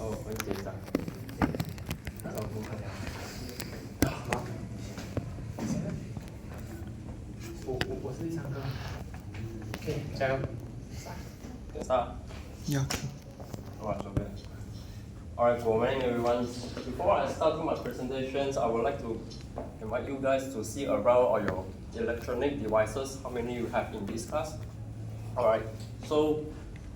哦，很紧张。招呼大家。我是唱歌。OK，加油。Start. Yeah. Alright, so good. Alright, good morning everyone. Before I start my presentations, I would like to invite you guys to see around all your electronic devices, how many you have in this class. Alright, so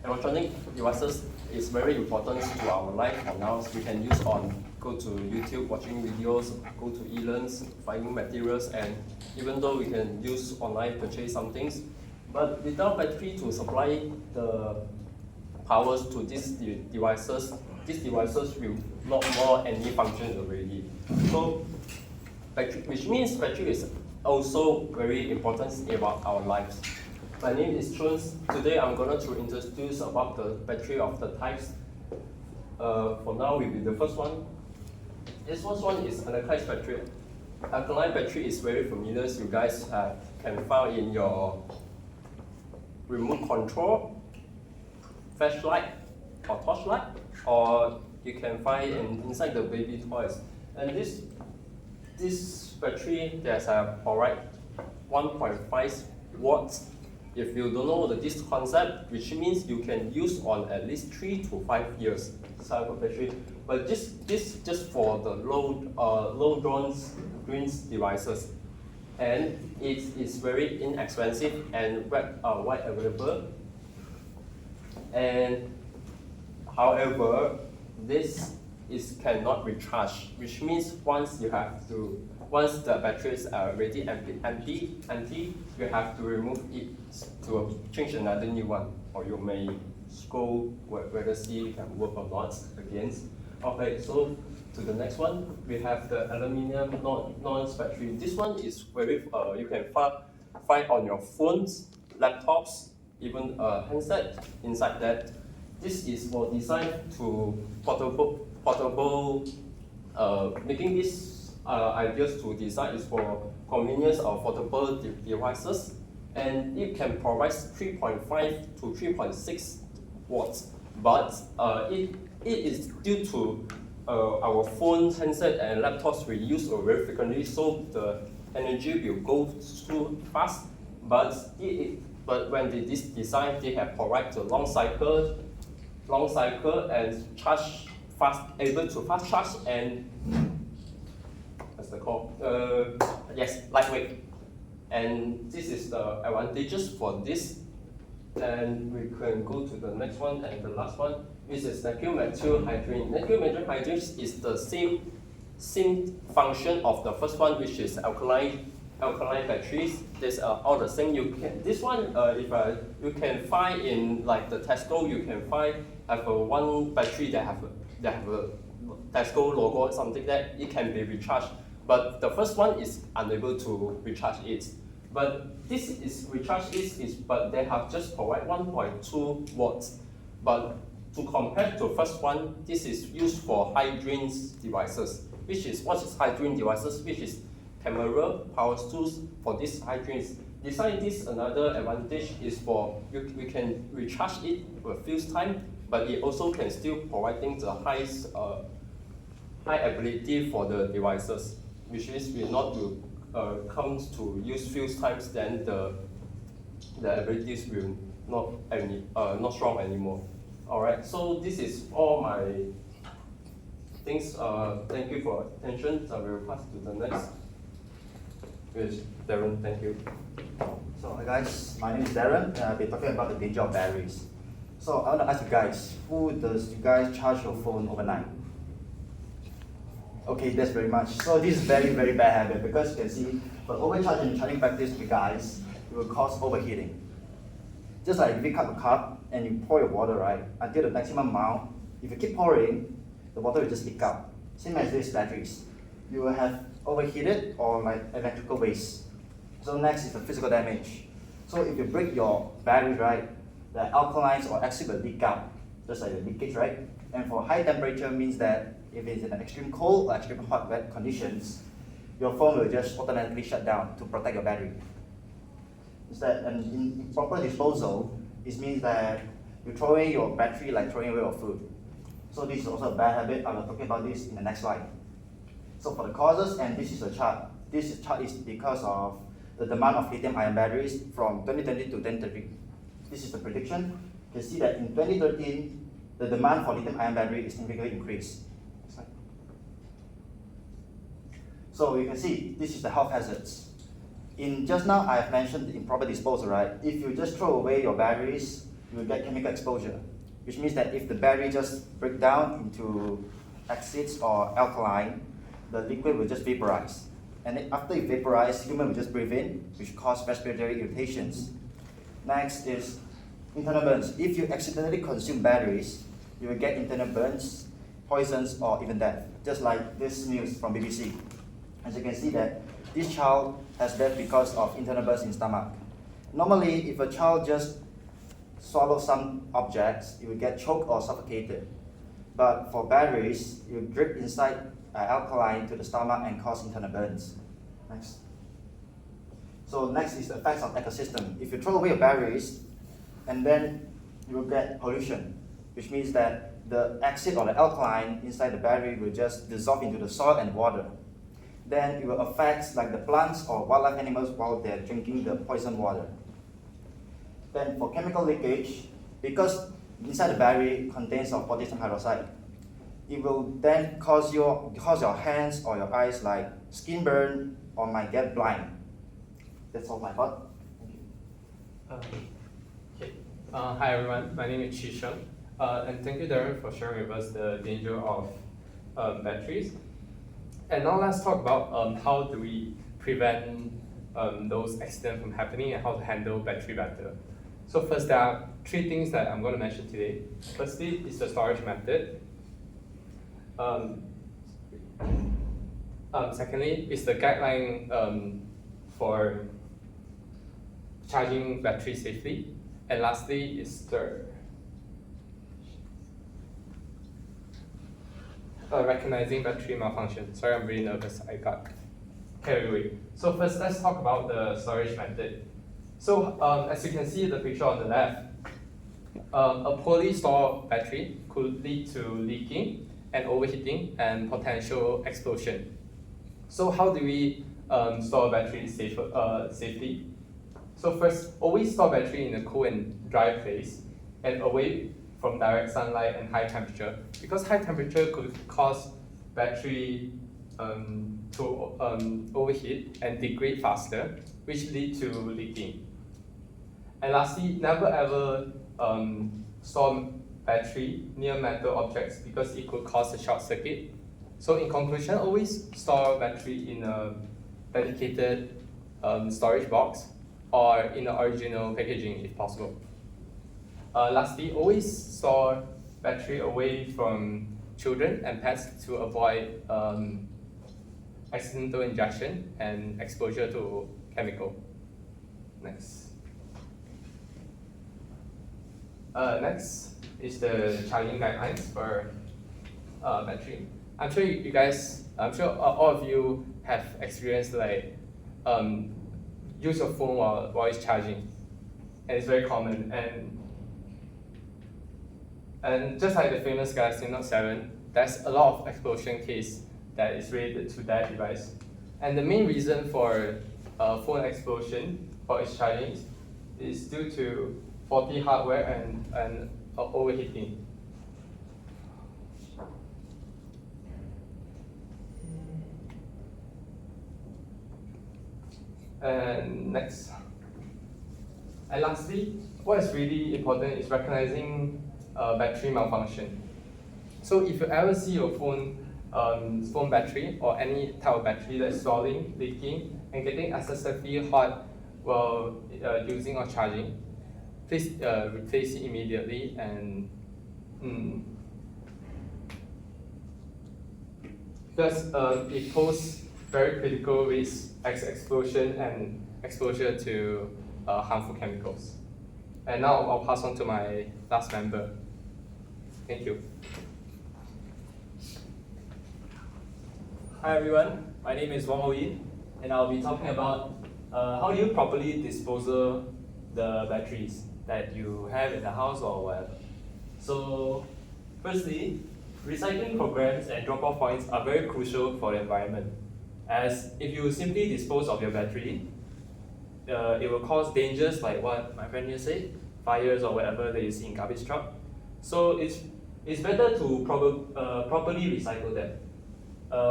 electronic devices is very important to our life, and now we can use on go to YouTube watching videos, go to e-learns, finding materials, and even though we can use online purchase some things, but without battery to supply the powers to these devices will not more any function already. So battery, which means battery is also very important about our lives. My name is Chun. Today I'm going to introduce about the battery of the types. For now, will be the first one. This first one is alkaline battery. Alkaline battery is very familiar. You guys can find in your remote control, flashlight, or torchlight, or you can find inside the baby toys. And this battery there's a provide 1.5 watts. If you don't know this concept, which means you can use on at least 3 to 5 years type of battery. But this just for the low drains devices, and it is very inexpensive and wide available. And however, this cannot recharge, which means once the batteries are already empty, you have to remove it to change another new one, or you may scroll whether see it can work or not again. Okay, so to the next one, we have the aluminium nonce battery. This one is very you can find on your phones, laptops, even a handset inside that. This is for design to portable. Making this ideas to design is for convenience of portable devices, and it can provide 3.5 to 3.6 watts. But it is due to our phones, handset, and laptops we use very frequently, so the energy will go too fast. But when this design, they have provided the long cycle and charge fast, able to fast charge, and what's the call? Yes, lightweight. And this is the advantages for this. And we can go to the next one and the last one, which is nickel metal hydride. Nickel metal hydride is the same function of the first one, which is alkaline batteries. There's all the same. This one, you can find in like the Tesco, you can find one battery that have a Tesco logo or something that it can be recharged. But the first one is unable to recharge it. But this is recharge but they have just provide 1.2 watts. But to compare to first one, this is used for high drains devices. What is high drain devices? Which is camera, power tools for this high drains. Besides this, another advantage is for we can recharge it a few times, but it also can still providing the high ability for the devices, which is will not comes to use few times, then the abilities will not strong anymore. All right, so this is all my things. Thank you for attention. I will pass to the next. Yes, Darren, thank you. So hi guys, my name is Darren, and I'll be talking about the danger of batteries. So I want to ask you guys, who does you guys charge your phone overnight? Okay, that's very much. So this is very bad habit, because you can see, for overcharging charging practice, you guys, it will cause overheating. Just like if you cup a cup and you pour your water, right, until the maximum amount, if you keep pouring, the water will just leak out. Same as these batteries. You will have overheated or like electrical waste. So next is the physical damage. So if you break your battery, right, the alkalines or acid will leak out, just like the leakage, right? And for high temperature means that if it's in an extreme cold or extreme hot wet conditions, your phone will just automatically shut down to protect your battery. And in improper disposal, it means that you throw away your battery like throwing away your food. So this is also a bad habit. I will talk about this in the next slide. So for the causes, and this is a chart. This chart is because of the demand of lithium-ion batteries from 2020 to 2030. This is the prediction. You can see that in 2013, the demand for lithium-ion battery is significantly increased. Next slide. So you can see this is the health hazards. In just now, I have mentioned improper disposal, right? If you just throw away your batteries, you will get chemical exposure, which means that if the battery just break down into acids or alkaline, the liquid will just vaporize. And then after it vaporizes, human will just breathe in, which cause respiratory irritations. Next is internal burns. If you accidentally consume batteries, you will get internal burns, poisons, or even death, just like this news from BBC. As you can see that this child has death because of internal burns in stomach. Normally, if a child just swallows some objects, you will get choked or suffocated. But for batteries, you drip inside alkaline to the stomach and cause internal burns. Next. So next is the effects of ecosystem. If you throw away your batteries, and then you will get pollution, which means that the acid or the alkaline inside the battery will just dissolve into the soil and water. Then it will affect like the plants or wildlife animals while they're drinking the poison water. Then for chemical leakage, because inside the battery contains of potassium hydroxide, it will then cause your hands or your eyes like skin burn or might get blind. That's all my thought. Thank you. Hi everyone, my name is Chi Sheng, and thank you Darren for sharing with us the danger of batteries. And now let's talk about how do we prevent those accidents from happening and how to handle battery better. So first, there are three things that I'm going to mention today. Firstly is the storage method. Secondly is the guideline for charging battery safely. And lastly is the recognizing battery malfunction. Sorry, I'm really nervous. I got carried away. So first, let's talk about the storage method. So as you can see in the picture on the left, a poorly stored battery could lead to leaking and overheating and potential explosion. So how do we store battery safely? So first, always store battery in a cool and dry place and away from direct sunlight and high temperature, because high temperature could cause battery to overheat and degrade faster, which lead to leaking. And lastly, never ever store battery near metal objects because it could cause a short circuit. So in conclusion, always store battery in a dedicated storage box or in the original packaging if possible. Lastly, always store battery away from children and pets to avoid accidental injection and exposure to chemical. Next. Next is the charging guidelines for battery. I'm sure all of you have experienced like use your phone while it's charging, and it's very common. And just like the famous Galaxy Note 7, there's a lot of explosion case that is related to that device. And the main reason for phone explosion while it's charging is due to faulty hardware and overheating. And next. And lastly, what is really important is recognizing battery malfunction. So if you ever see your phone battery or any type of battery that's stalling, leaking, and getting excessively hot while using or charging, please replace it immediately and because it poses very critical risks as explosion and exposure to harmful chemicals. And now I'll pass on to my last member. Thank you. Hi everyone, my name is Wong Ho Yin, and I'll be talking about how do you properly dispose the batteries that you have in the house or whatever. So, firstly, recycling programs and drop-off points are very crucial for the environment, as if you simply dispose of your battery, it will cause dangers like what my friend here said, fires or whatever that you see in garbage truck. So it's better to properly recycle them.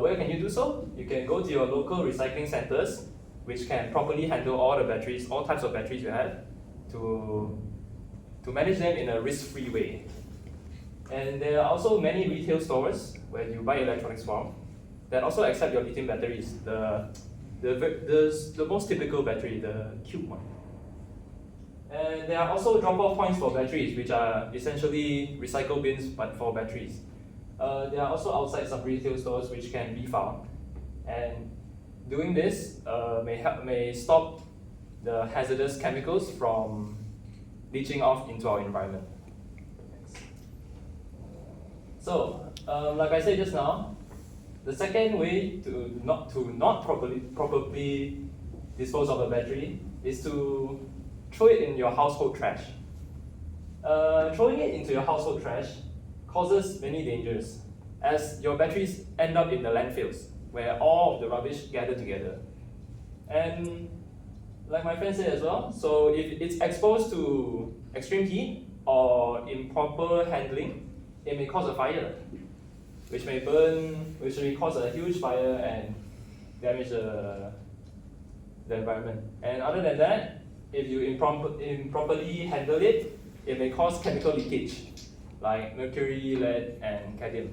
Where can you do so? You can go to your local recycling centers, which can properly handle all the batteries, all types of batteries you have, to manage them in a risk-free way. And there are also many retail stores where you buy electronics from that also accept your lithium batteries, the most typical battery, the cube one. And there are also drop-off points for batteries, which are essentially recycle bins but for batteries. There are also outside some retail stores which can be found, and doing this may stop the hazardous chemicals from leaching off into our environment. So, like I said just now, the second way to not properly dispose of a battery is to throw it in your household trash. Throwing it into your household trash causes many dangers, as your batteries end up in the landfills, where all of the rubbish gather together. And like my friend said as well, so if it's exposed to extreme heat or improper handling, it may cause a fire, which may cause a huge fire and damage the environment. And other than that, if you improperly handle it, it may cause chemical leakage, like mercury, lead, and cadmium.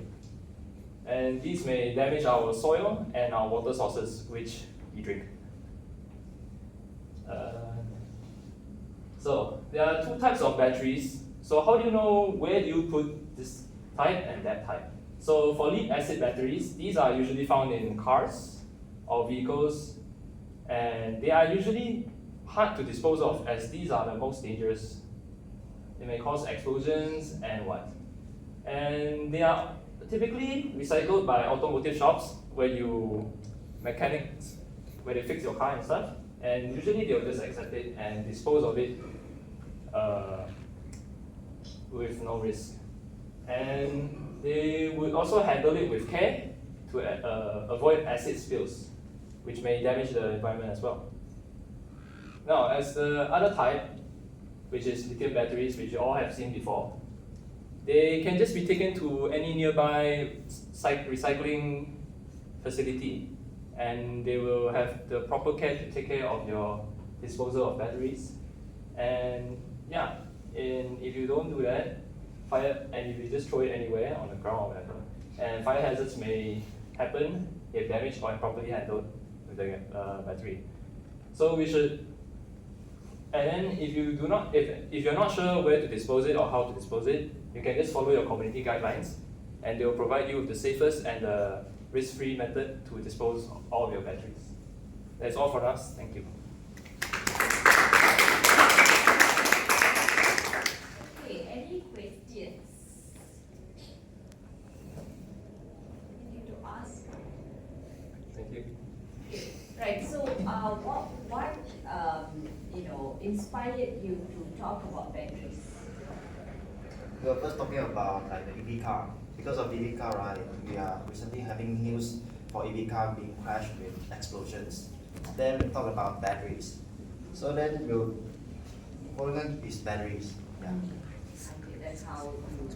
And these may damage our soil and our water sources, which we drink. So there are two types of batteries. So how do you know where do you put this type and that type? So for lead acid batteries, these are usually found in cars or vehicles, and they are usually hard to dispose of, as these are the most dangerous. They may cause explosions and what. And they are typically recycled by automotive shops where they fix your car and stuff, and usually they'll just accept it and dispose of it with no risk. And they would also handle it with care to avoid acid spills, which may damage the environment as well. Now, as the other type, which is lithium batteries, which you all have seen before, they can just be taken to any nearby recycling facility, and they will have the proper care to take care of your disposal of batteries. And yeah, if you don't do that, and if you just throw it anywhere on the ground or whatever, and fire hazards may happen if damaged or improperly handled with the battery. So we should. And then if you're not sure where to dispose it or how to dispose it, you can just follow your community guidelines, and they'll provide you with the safest and the risk-free method to dispose of all of your batteries. That's all for us. Thank you. Okay, any questions? Anything to ask? Thank you. Right, so what inspired you to talk about batteries? We were first talking about like the EV car. Because of EV car, right, we are recently having news for EV car being crashed with explosions. Then we talk about batteries. So then we'll focus is batteries. Yeah. Okay, that's how you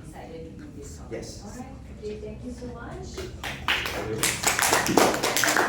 decided to do this. Yes. All right. Okay, thank you so much. Thank you.